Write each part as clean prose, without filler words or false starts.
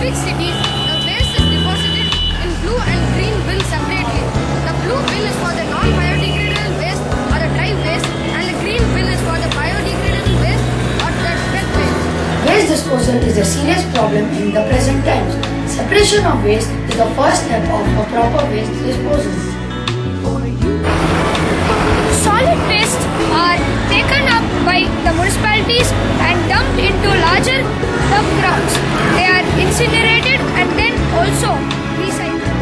big cities, the waste is deposited in blue and green bins separately. The blue bin is for the non-biodegradable waste or the dry waste, and the green bin is for the biodegradable waste or the wet waste. Waste disposal is a serious problem in the present times. Separation of waste is the first step of a proper waste disposal. Solid waste are taken up by the municipalities and dumped into larger dump grounds. They are incinerated and then also recycled.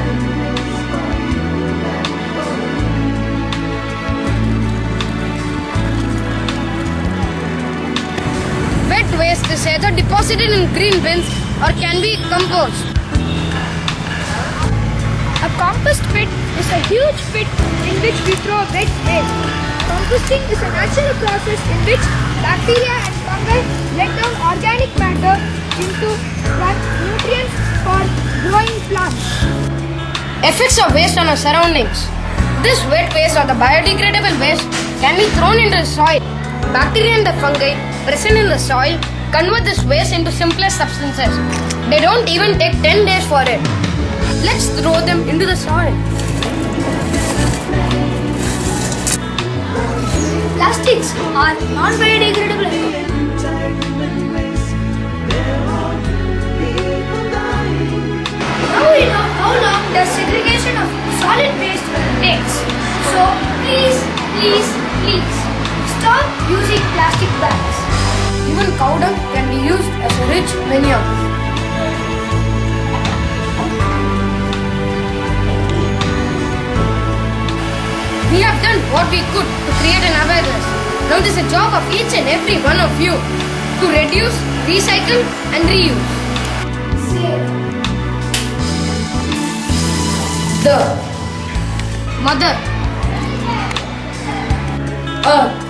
Wet waste is either deposited in green bins or can be composed. A compost pit is a huge pit in which we throw wet waste. Composting is a natural process in which bacteria and fungi let down organic matter into nutrients for growing plants. Effects of waste on our surroundings. This wet waste or the biodegradable waste can be thrown into the soil. Bacteria and the fungi present in the soil convert this waste into simpler substances. They don't even take 10 days for it. Let's throw them into the soil. Plastics are non-biodegradable. Now we know how long the segregation of solid waste takes. So please stop using plastic bags. Even cow dung can be used as a rich manure. We have done what we could to create an awareness. Now it is a job of each and every one of you to reduce, recycle and reuse. Save. The Mother Earth